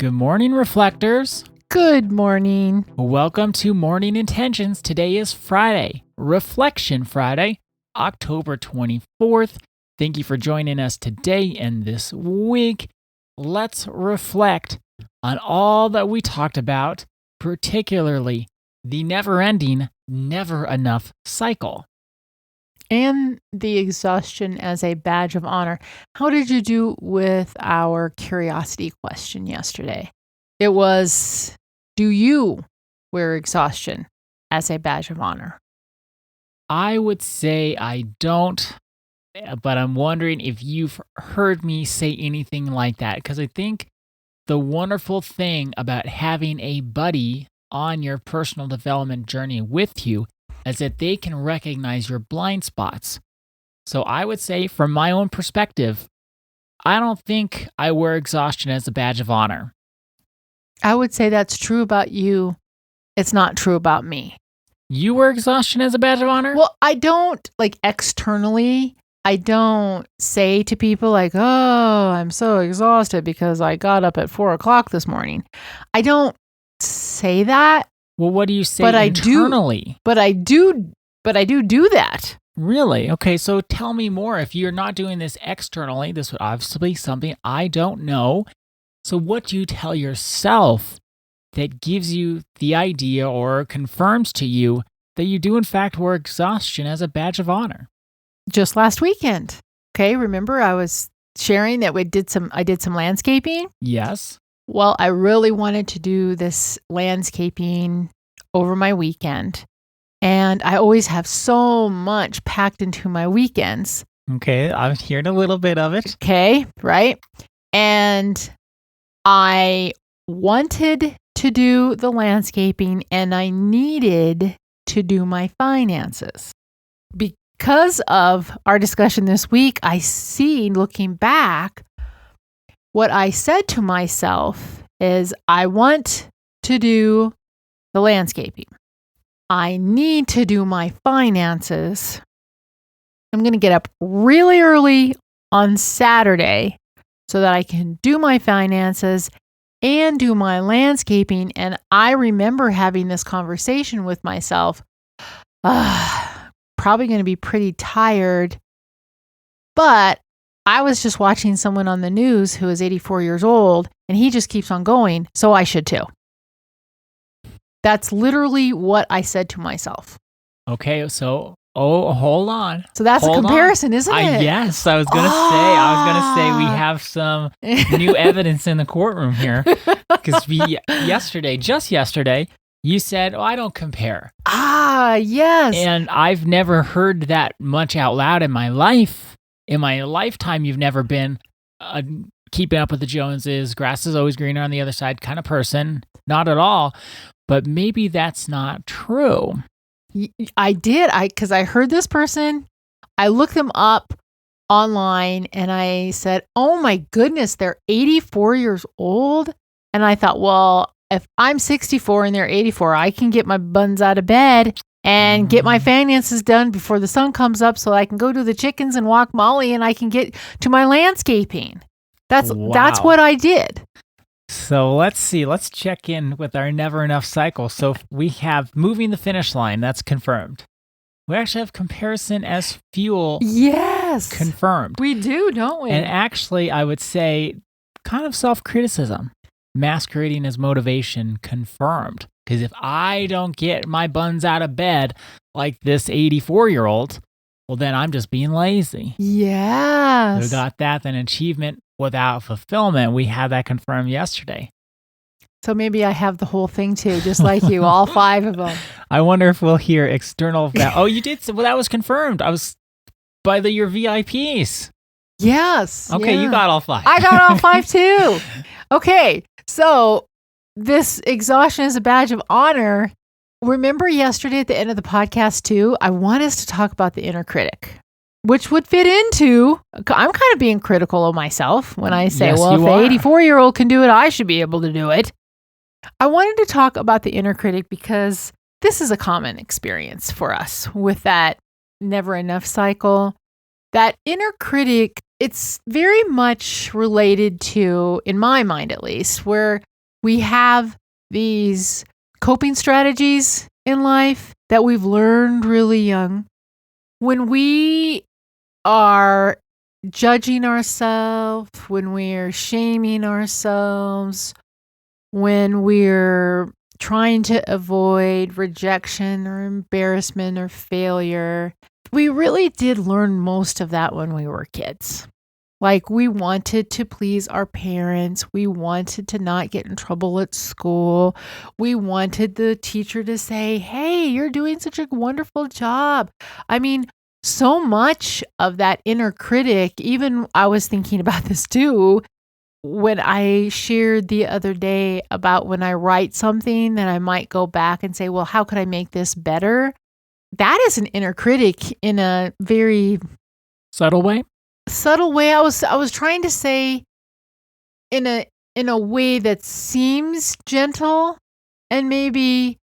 Good morning, reflectors. Good morning. Welcome to Morning Intentions. Today is Friday, Reflection Friday, October 24th. Thank you for joining us today and this week. Let's reflect on all that we talked about, particularly the never-ending, never-enough cycle. And the exhaustion as a badge of honor. How did you do with our curiosity question yesterday? It was, do you wear exhaustion as a badge of honor? I would say I don't, but I'm wondering if you've heard me say anything like that, because I think the wonderful thing about having a buddy on your personal development journey with you is that they can recognize your blind spots. So I would say, from my own perspective, I don't think I wear exhaustion as a badge of honor. I would say that's true about you. It's not true about me. You wear exhaustion as a badge of honor? Well, I don't, externally, I don't say to people oh, I'm so exhausted because I got up at 4 o'clock this morning. I don't say that. Well, what do you say internally? I do that. Really? Okay, so tell me more. If you're not doing this externally, this would obviously be something I don't know. So what do you tell yourself that gives you the idea or confirms to you that you do in fact wear exhaustion as a badge of honor? Just last weekend. Okay, remember I was sharing that I did some landscaping? Yes. Well, I really wanted to do this landscaping over my weekend. And I always have so much packed into my weekends. Okay, I've heard a little bit of it. Okay, right? And I wanted to do the landscaping and I needed to do my finances. Because of our discussion this week, I see, looking back, what I said to myself is, I want to do the landscaping. I need to do my finances. I'm going to get up really early on Saturday so that I can do my finances and do my landscaping. And I remember having this conversation with myself. Probably going to be pretty tired, but I was just watching someone on the news who is 84 years old and he just keeps on going, so I should too. That's literally what I said to myself. Okay, so hold on. So that's a comparison, isn't it? Yes, I was going to say we have some new evidence in the courtroom here, because just yesterday, you said, I don't compare. Yes. And I've never heard that much out loud in my life. In my lifetime, you've never been keeping up with the Joneses, grass is always greener on the other side kind of person. Not at all. But maybe that's not true. I did. Because I heard this person. I looked them up online and I said, oh my goodness, they're 84 years old. And I thought, well, if I'm 64 and they're 84, I can get my buns out of bed and get my finances done before the sun comes up so I can go to the chickens and walk Molly and I can get to my landscaping. That's what I did. So let's see. Let's check in with our never enough cycle. So we have moving the finish line. That's confirmed. We actually have comparison as fuel. Yes. Confirmed. We do, don't we? And actually, I would say kind of self-criticism masquerading as motivation. Confirmed. Because if I don't get my buns out of bed like this 84-year-old, well, then I'm just being lazy. Yes. We got that. Then achievement without fulfillment. We had that confirmed yesterday. So maybe I have the whole thing too, just like you, all 5 of them. I wonder if we'll hear external. Oh, you did. Well, that was confirmed. I was by your VIPs. Yes. Okay, yeah. You got all 5. I got all 5 too. Okay, so this exhaustion is a badge of honor. Remember yesterday at the end of the podcast too, I want us to talk about the inner critic, which would fit into, I'm kind of being critical of myself when I say, yes, well, if the 84-year-old can do it, I should be able to do it. I wanted to talk about the inner critic because this is a common experience for us with that never enough cycle. That inner critic, it's very much related to, in my mind at least, where we have these coping strategies in life that we've learned really young. When we are judging ourselves, when we're shaming ourselves, when we're trying to avoid rejection or embarrassment or failure, we really did learn most of that when we were kids. Like, we wanted to please our parents. We wanted to not get in trouble at school. We wanted the teacher to say, hey, you're doing such a wonderful job. I mean, so much of that inner critic, even I was thinking about this too, when I shared the other day about when I write something that I might go back and say, well, how could I make this better? That is an inner critic in a very subtle way. I was trying to say in a way that seems gentle and maybe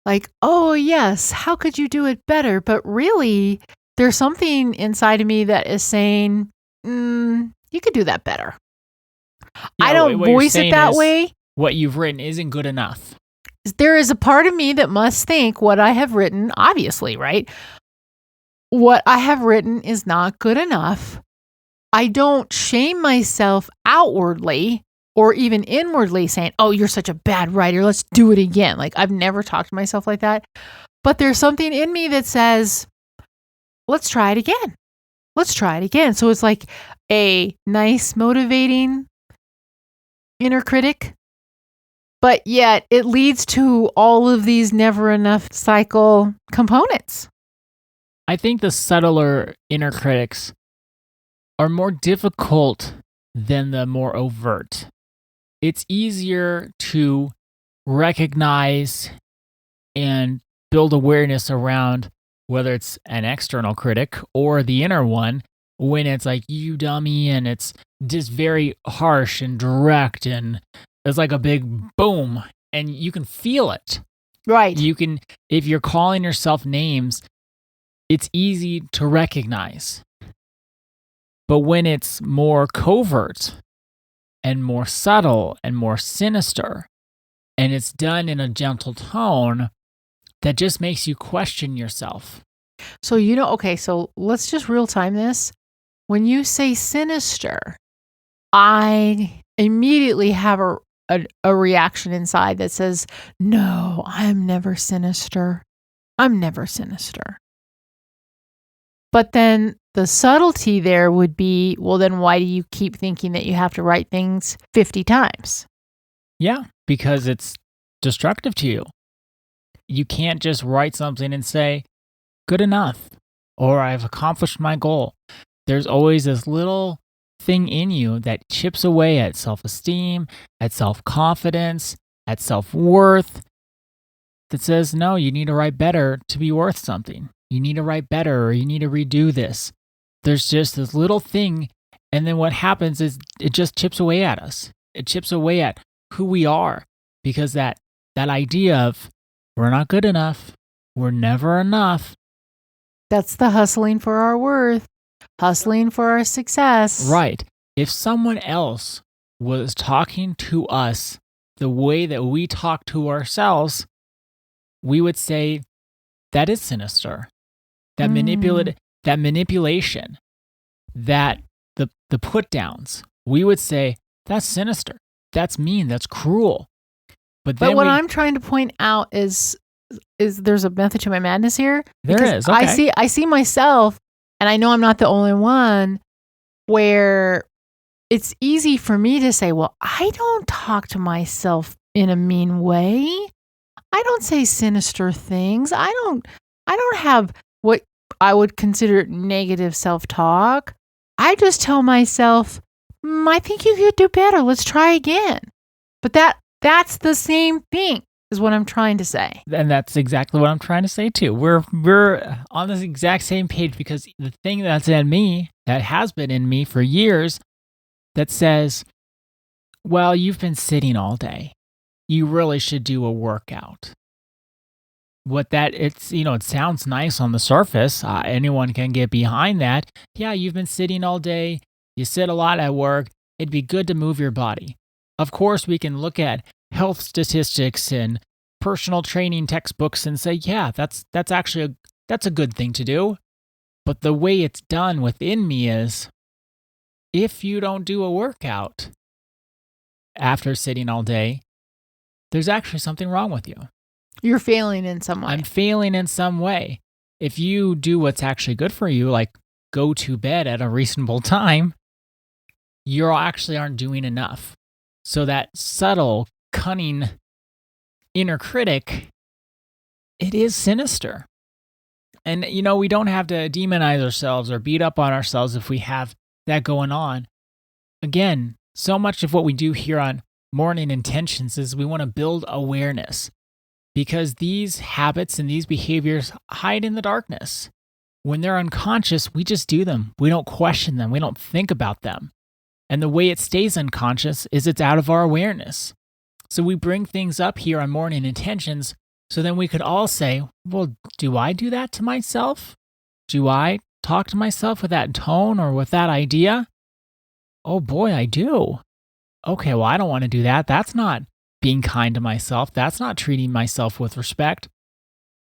like, oh yes, how could you do it better? But really, there's something inside of me that is saying, you could do that better. Yeah, I don't voice it that way. What you've written isn't good enough. There is a part of me that must think what I have written, obviously, right? What I have written is not good enough. I don't shame myself outwardly or even inwardly saying, oh, you're such a bad writer. Let's do it again. Like, I've never talked to myself like that. But there's something in me that says, let's try it again. Let's try it again. So it's like a nice, motivating inner critic. But yet it leads to all of these never enough cycle components. I think the subtler inner critics are more difficult than the more overt. It's easier to recognize and build awareness around whether it's an external critic or the inner one when it's like, you dummy, and it's just very harsh and direct, and it's like a big boom, and you can feel it. Right. You can, if you're calling yourself names, it's easy to recognize. But when it's more covert and more subtle and more sinister, and it's done in a gentle tone, that just makes you question yourself. So, okay, so let's just real time this. When you say sinister, I immediately have a reaction inside that says, no, I'm never sinister. I'm never sinister. But then the subtlety there would be, well, then why do you keep thinking that you have to write things 50 times? Yeah, because it's destructive to you. You can't just write something and say, good enough, or I've accomplished my goal. There's always this little thing in you that chips away at self-esteem, at self-confidence, at self-worth, that says, no, you need to write better to be worth something. You need to write better, or you need to redo this. There's just this little thing, and then what happens is it just chips away at us. It chips away at who we are, because that idea of we're not good enough, we're never enough. That's the hustling for our worth, hustling for our success. Right. If someone else was talking to us the way that we talk to ourselves, we would say that is sinister. That manipulation, that the put downs, we would say that's sinister. That's mean. That's cruel. But what I'm trying to point out is there's a method to my madness here. There is. Okay. I see myself, and I know I'm not the only one, where it's easy for me to say, well, I don't talk to myself in a mean way. I don't say sinister things. I don't have what I would consider negative self-talk. I just tell myself, I think you could do better. Let's try again. But that's the same thing is what I'm trying to say. And that's exactly what I'm trying to say too. We're on this exact same page, because the thing that's in me, that has been in me for years, that says, well, you've been sitting all day. You really should do a workout. It sounds nice on the surface. Anyone can get behind that. Yeah, you've been sitting all day. You sit a lot at work. It'd be good to move your body. Of course, we can look at health statistics and personal training textbooks and say, yeah, that's actually that's a good thing to do. But the way it's done within me is if you don't do a workout after sitting all day, there's actually something wrong with you. You're failing in some way. I'm failing in some way. If you do what's actually good for you, like go to bed at a reasonable time, you actually aren't doing enough. So that subtle, cunning inner critic, it is sinister. And, we don't have to demonize ourselves or beat up on ourselves if we have that going on. Again, so much of what we do here on Morning Intentions is we want to build awareness because these habits and these behaviors hide in the darkness. When they're unconscious, we just do them. We don't question them. We don't think about them. And the way it stays unconscious is it's out of our awareness. So we bring things up here on Morning Intentions so then we could all say, well, do I do that to myself? Do I talk to myself with that tone or with that idea? Oh boy, I do. Okay, well, I don't want to do that. That's not being kind to myself. That's not treating myself with respect.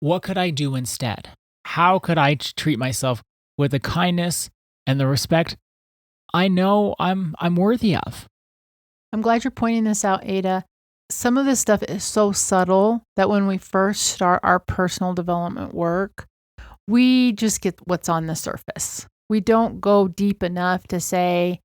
What could I do instead? How could I treat myself with the kindness and the respect I know I'm worthy of? I'm glad you're pointing this out, Ada. Some of this stuff is so subtle that when we first start our personal development work, we just get what's on the surface. We don't go deep enough to say,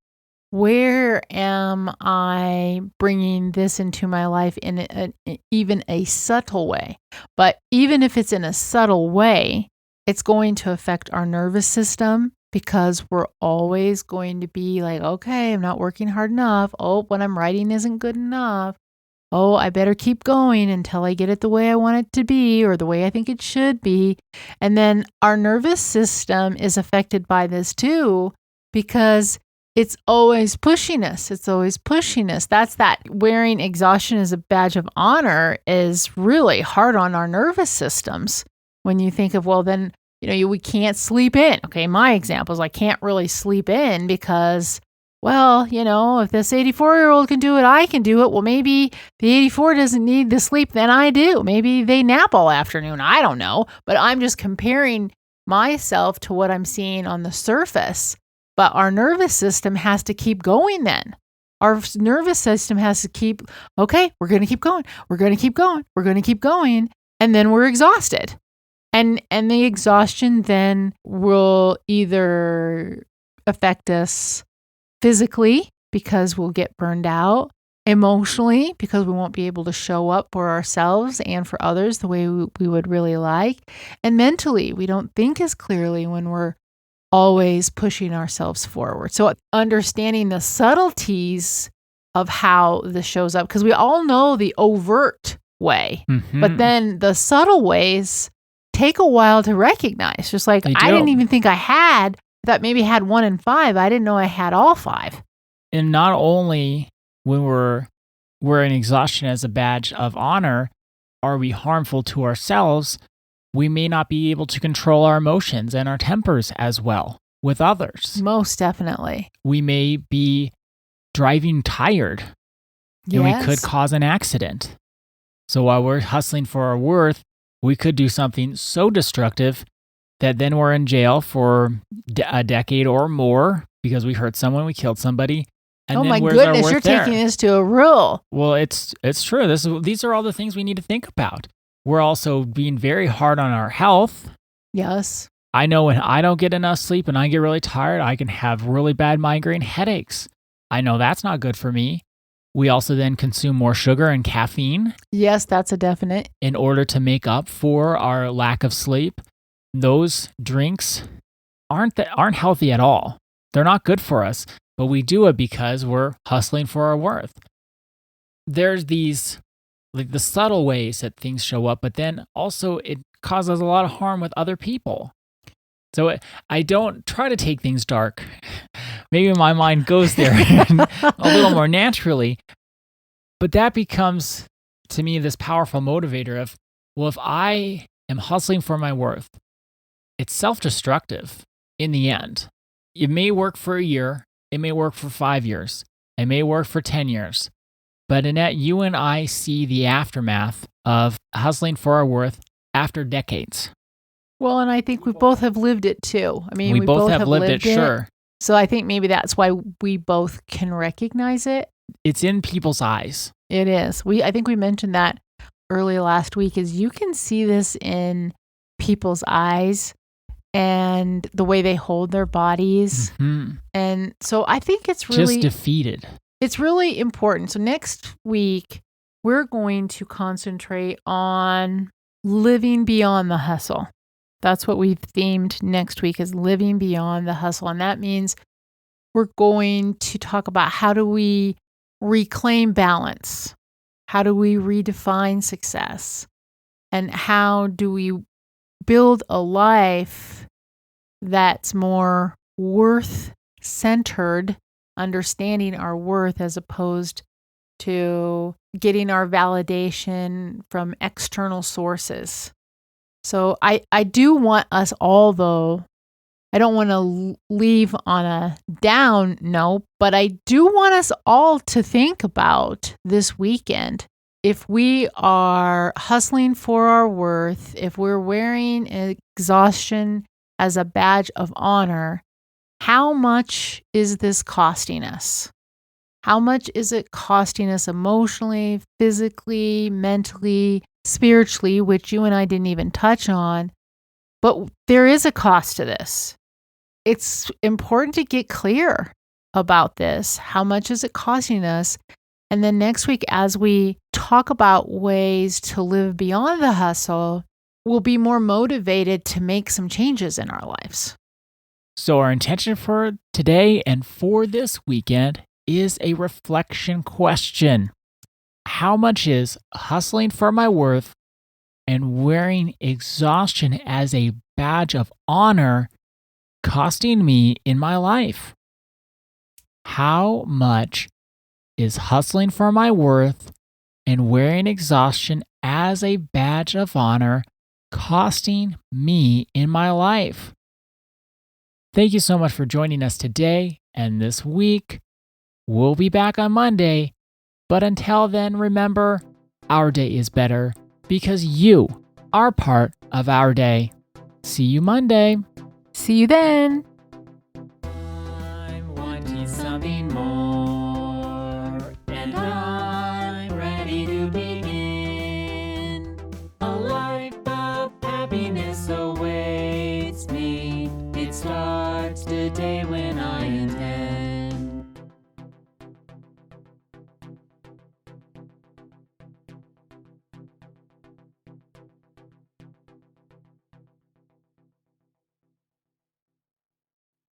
where am I bringing this into my life in even a subtle way? But even if it's in a subtle way, it's going to affect our nervous system because we're always going to be like, okay, I'm not working hard enough. Oh, what I'm writing isn't good enough. Oh, I better keep going until I get it the way I want it to be or the way I think it should be. And then our nervous system is affected by this too because it's always pushing us. It's always pushing us. That's that wearing exhaustion as a badge of honor is really hard on our nervous systems. When you think of, well, then, we can't sleep in. Okay, my example is I can't really sleep in because, well, if this 84-year-old can do it, I can do it. Well, maybe the 84 doesn't need the sleep, then I do. Maybe they nap all afternoon. I don't know. But I'm just comparing myself to what I'm seeing on the surface. But our nervous system has to keep going then. Our nervous system has to keep, okay, we're going to keep going. We're going to keep going. We're going to keep going. And then we're exhausted. And the exhaustion then will either affect us physically because we'll get burned out, emotionally because we won't be able to show up for ourselves and for others the way we would really like, and mentally we don't think as clearly when we're always pushing ourselves forward. So understanding the subtleties of how this shows up, because we all know the overt way, but then the subtle ways take a while to recognize. Just like I didn't even think I had. I thought maybe I had 1 in 5. I didn't know I had all 5. And not only when we're in exhaustion as a badge of honor, are we harmful to ourselves, we may not be able to control our emotions and our tempers as well with others. Most definitely. We may be driving tired and we could cause an accident. So while we're hustling for our worth, we could do something so destructive that then we're in jail for a decade or more because we hurt someone, we killed somebody. And oh then my where's our goodness, worth you're there? taking this to a rule. Well, it's true. These are all the things we need to think about. We're also being very hard on our health. Yes. I know when I don't get enough sleep and I get really tired, I can have really bad migraine headaches. I know that's not good for me. We also then consume more sugar and caffeine. Yes, that's a definite. In order to make up for our lack of sleep. Those drinks aren't healthy at all. They're not good for us, but we do it because we're hustling for our worth. There's these, like the subtle ways that things show up, but then also it causes a lot of harm with other people. So I don't try to take things dark. Maybe my mind goes there a little more naturally, but that becomes, to me, this powerful motivator of, well, if I am hustling for my worth, it's self-destructive in the end. It may work for a year. It may work for 5 years. It may work for 10 years. But Annette, you and I see the aftermath of hustling for our worth after decades. Well, and I think we both have lived it too. I mean, We both have lived it, sure. So I think maybe that's why we both can recognize it. It's in people's eyes. It is. I think we mentioned that early last week, is you can see this in people's eyes and the way they hold their bodies. Mm-hmm. And so I think it's really just defeated. It's really important. So next week, we're going to concentrate on living beyond the hustle. That's what we've themed next week, is living beyond the hustle. And that means we're going to talk about how do we reclaim balance? How do we redefine success? And how do we build a life that's more worth-centered, understanding our worth as opposed to getting our validation from external sources. So I do want us all, though, I don't want to leave on a down note, but I do want us all to think about this weekend. If we are hustling for our worth, if we're wearing exhaustion as a badge of honor, how much is this costing us? How much is it costing us emotionally, physically, mentally, spiritually, which you and I didn't even touch on? But there is a cost to this. It's important to get clear about this. How much is it costing us? And then next week, as we talk about ways to live beyond the hustle, we'll be more motivated to make some changes in our lives. So our intention for today and for this weekend is a reflection question. How much is hustling for my worth and wearing exhaustion as a badge of honor costing me in my life? How much is hustling for my worth and wearing exhaustion as a badge of honor costing me in my life? Thank you so much for joining us today and this week. We'll be back on Monday, but until then, remember, our day is better because you are part of our day. See you Monday. See you then. I'm wanting something more, and I'm ready to begin. A life of happiness awaits me. It starts today when